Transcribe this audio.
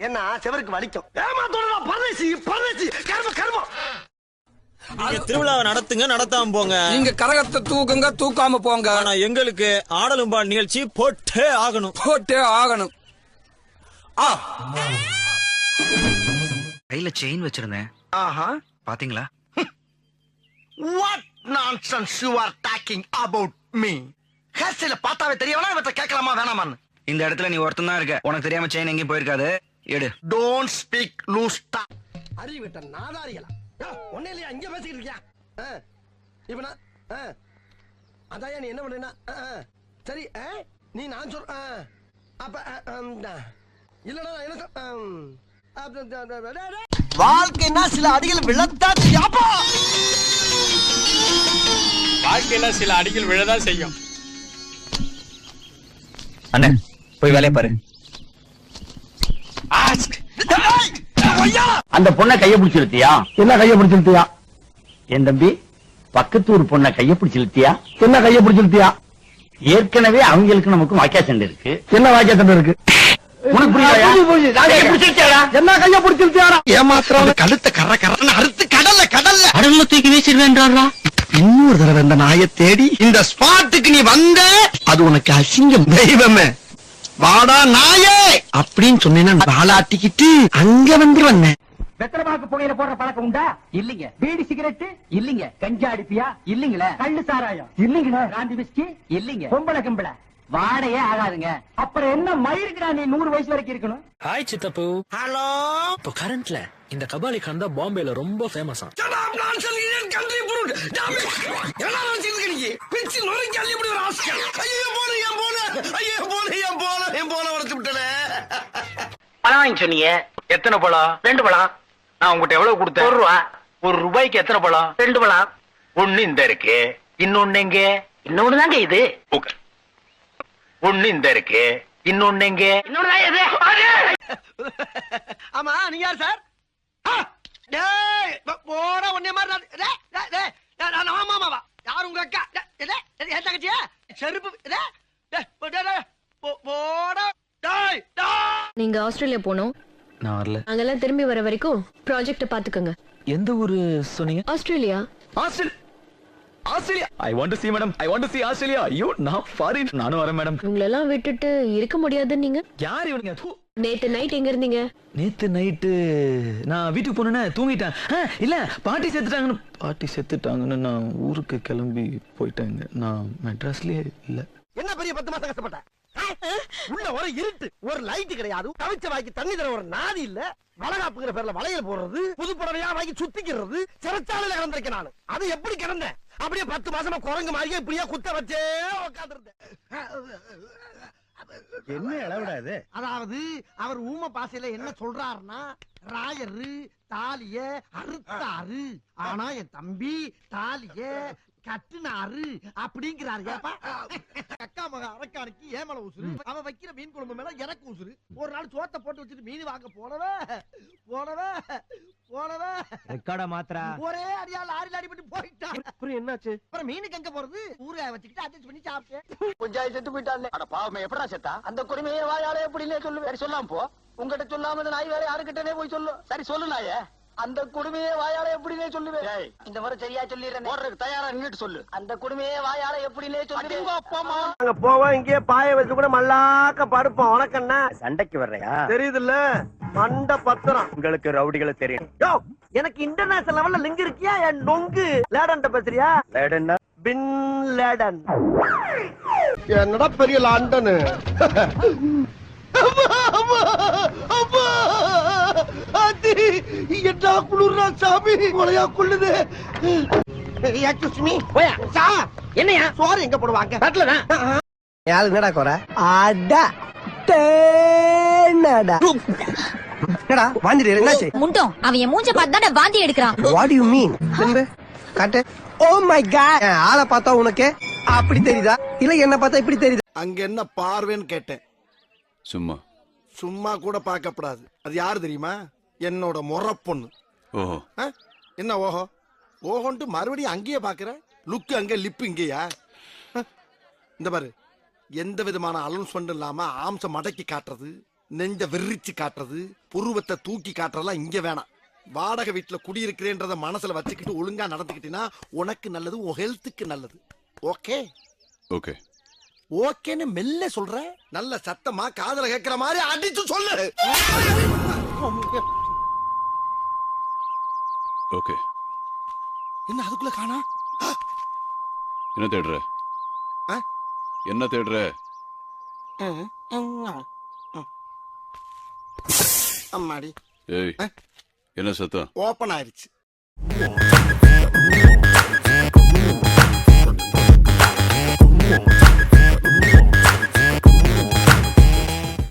ஏன்னா செவருக்கு வலிக்கும். ஏமாத்தோட பரதேசி பரதேசி கர்ம கர்மம். நீங்க திருவிழாவை நடத்துங்க, நடத்தாம போங்க. நீங்க கரகத்தை தூக்குங்க, தூக்காம போங்க. ஆனா எங்களுக்கு ஆடலும்பால் நிகழ்ச்சி போட்டே ஆகணும், போட்டே ஆகணும். கையில செயின் வச்சிருந்தேன். ஆஹா, பாத்தீங்களா? What nonsense you are talking about me? ஹேர்ஸ்டைல பார்த்தாவே தெரியவனா இவற்றை கேட்கலாமா வேணாமான்னு. இந்த இடத்துல நீ ஒருத்தன் தான் இருக்க. உனக்கு தெரியாம செயின் எங்கேயும் போயிருக்காது. எடு. Don't speak loose talk. அறிவிட்ட நாதாரிகளா ஒன்னே இல்லையா இங்க பேசிக்கிட்டு இருக்கியா? இவனா அதாயா நீ என்ன பண்ணா? சரி நீ நான் சொல் அப்ப இல்லடா என்ன வாழ்க்கைன்னா சில அடிகள் விழத்தான் செய்யாப்பா. வாழ்க்கையில சில அடிகள் விழதான் செய்யும். அண்ணே போய் வேலையை பாரு. அந்த பொண்ணை கைய பிடிச்சிருத்தியா? என்ன கைய பிடிச்சிருத்தியா? என் தம்பி பக்கத்தூர் பொண்ணை கைய பிடிச்சிருத்தியா? என்ன கைய பிடிச்சிருத்தியா? ஏற்கனவே அவங்களுக்கு நமக்கும் வாக்கியா சண்டை இருக்கு. என்ன வாக்கியா சண்டை இருக்கு? உனக்கு புரியுதா? என்ன கைய பிடிச்சிருத்தியாரா? ஏமாத்திரம் கழுத்த கர கரன்னு அறுத்து கடல்ல கடல்ல கடல்ல தூக்கி வீசிடுவேன்றாரா? இன்னொரு தடவை இந்த நாயை தேடி இந்த ஸ்பாட்டுக்கு நீ வந்த அது உனக்கு அசிங்கம். தெய்வமே வாடா நாயே அப்படின்னு சொன்னேன்னா வாளாட்டிக்கிட்டு அங்க வந்து வந்தேன். வெத்தலமாக்கு புகையில போடுற பழக்கம் உண்டா? இல்லீங்க. பீடி சிகரெட் இல்லீங்க. கஞ்சா அடிப்பியா? இல்லீங்களே. கள்ளு சாராயம் இல்லீங்களே. காந்தி விஸ்கி இல்லீங்க. பொம்பளை கம்பளை வாடையே ஆகாதுங்க. அப்புறம் என்ன மயிருக்குடா நீ 100 வயசு வரைக்கும் இருக்கணும்? ஹாய் சித்தப்பு. ஹலோ. இப்போ கரண்ட்ல இந்த கபாலி கான் தான் பாம்பேல ரொம்ப ஃபேமஸா. பழம் வாங்கி சொன்னீங்க. எத்தனை பழம்? 2 பழம். நான் உங்ககிட்ட எவ்வளவு கொடுத்தேன்? 1 ரூபா. 1 ரூபாய்க்கு எத்தனை பழம்? 2 பழம். ஒண்ணு இந்த இருக்கு, இன்னொன்னு எங்க? இன்னொன்னு தாங்க இது. ஒண்ணு இந்த இருக்கு, இன்னொன்னு எங்க? இன்னொன்னு தான் இது. ஆமா நீங்க யார் சார்? போட ஒன்னே மாதிரி ஆமாவா யாரு உங்க அக்கா? என் தங்கச்சியா? செருப்பு நீங்க ஆஸ்திரேலியா போனோம். நான் வரல. அங்கெல்லாம் திரும்பி வர வரைக்கும் ப்ராஜெக்ட பாத்துக்கங்க. எந்த ஊரு சொன்னீங்க? Australia. Australia. I want to see madam. I want to see Australia. ஐயோ நான் ஃபாரின். நானும் வரேன் மேடம். உங்களெல்லாம் விட்டுட்டு இருக்க முடியாது. நீங்க யார் இவனுங்க? நேத்து நைட் எங்க இருந்தீங்க? நேத்து நைட்டு நான் வீட்டுக்கு போனேன்னா தூங்கிட்டேன். இல்ல பாட்டி செத்துட்டாங்கன்னு நான் ஊருக்கு கிளம்பி போயிட்டேங்க. நான் மெட்ராஸ்லயே இல்ல. என்ன பெரிய 10 மாசம் கஷ்டப்பட்டேன். உள்ள ஒரு இருட்டு, ஒரு லைட் கிடையாது. தவிச்ச வாய்க்கு தண்ணி தர ஒரு நாதி இல்ல. வளகாப்புங்கிற பேர்ல வளையல் போடுறது, புது புடவையா வாங்கி சுத்திக்கிறது, சிறைச்சாலையில கிடந்திருக்கேன் நானு. அது எப்படி கிடந்தேன்? அப்படியே 10 மாசமா குரங்கு மாதிரியே இப்படியே குத்த வச்சே உட்கார்ந்துருந்தேன். என்ன இளவிடாது? அதாவது அவர் ஊம பாசையில என்ன சொல்றாருன்னா, ராயரு தாலிய அறுத்தாரு, ஆனா என் தம்பி தாலிய கட்டுனாரு அப்படிங்கிறாரு. அக்கா மக அரக்கானுக்கு ஏமல உசுரு, அவன் வைக்கிற மீன் குழம்பு மேல எனக்கு உசுரு. ஒரு நாள் சோத்தை போட்டு வச்சுட்டு மீன் வாங்க போனவே ரெக்கார்டா மாத்திரா ஒரே அடியா லாரி அடிபட்டு போயிட்டான். அப்புறம் என்னாச்சு? அப்புறம் மீனுக்கு எங்க போறது? ஊறுகாய வச்சுக்கிட்டு அட்ஜஸ்ட் பண்ணி சாப்பிட்டேன். கொஞ்சம் செத்து போயிட்டான். அட பாவமே, எப்படா செத்தா? அந்த குடிமையை வாயாலே எப்படின்னே சொல்லு. சரி சொல்லாம போ. உங்ககிட்ட சொல்லாம இந்த நாய் வேற யாருக்கிட்டே போய் சொல்லு. சரி சொல்லு நாயே. அந்த குடுமையை வாயால எப்படினே சொல்லுவேன். இந்த முறை சரியா சொல்லிடுறேன். போடுறதுக்கு தயாரா நின்னுட்டு சொல்லு. அந்த குடுமையை வாயால எப்படினே சொல்லுவேன். அப்பா அம்மா அங்க போவோம், இங்கே பாய வச்சு கூட மல்லாக்க படுப்போம். உனக்கண்ணா சண்டைக்கு வர்றையா? தெரியுதுல்ல, மண்ட பத்திரம். உங்களுக்கு ரவுடிகளை தெரியும். யோ, எனக்கு இன்டர்நேஷனல் லெவல்ல லிங்க் இருக்கியா? என் நொங்கு லேடன் பேசுறியா? Laden bin Laden. என்னடா பெரிய லண்டனு. என்ன குளிர்றா சாமி, கொலையா கொள்ளுது. என்னையா சோறு எங்க போடுவாங்க? யாரு என்னடா குறை? அடா என்னடா வாந்தி என்னாச்சு? முண்டோம் அவன் என் மூஞ்ச பார்த்து தான் வாந்தி எடுக்கிறான். What you mean? காட்டு. Oh my god. ஆளை பார்த்தா உனக்கு அப்படி தெரியுதா இல்ல என்ன பார்த்தா இப்படி தெரியுதா? அங்க என்ன பார்வைன்னு கேட்டேன். சும்மா சும்மா கூட பார்க்கப்படாது. அது யாரு தெரியுமா? என்னோட முறை பொண்ணு. ஓஹோ. என்ன ஓஹோ ஓஹோன்ட்டு மறுபடியும் அங்கேயே பாக்குற? லுக்கு அங்க லிப்பு இங்கேயா? இந்த பாரு, எந்த விதமான அலௌன்ஸ்மெண்ட் இல்லாம ஆம்ச மடக்கி காட்டுறது, நெஞ்ச வெறிச்சு காட்டுறது, புருவத்தை தூக்கி காட்டுறதெல்லாம் இங்க வேணாம். வாடகை வீட்டுல குடியிருக்கிறேன்றத மனசுல வச்சுக்கிட்டு ஒழுங்கா நடந்துக்கிட்டீங்கன்னா உனக்கு நல்லது, உன் ஹெல்த்துக்கு நல்லது. ஓகே ஓகே ஓகேன்னு மெல்ல சொல்ற, நல்ல சத்தமா காதுல கேட்கிற மாதிரி அடிச்சு சொல்லு. ஓகே. என்ன அதுக்குள்ள காணா? என்ன தேடுற? என்ன தேடுற? அம்மாடி ஏய், என்ன சத்தம்? ஓபன் ஆயிருச்சு.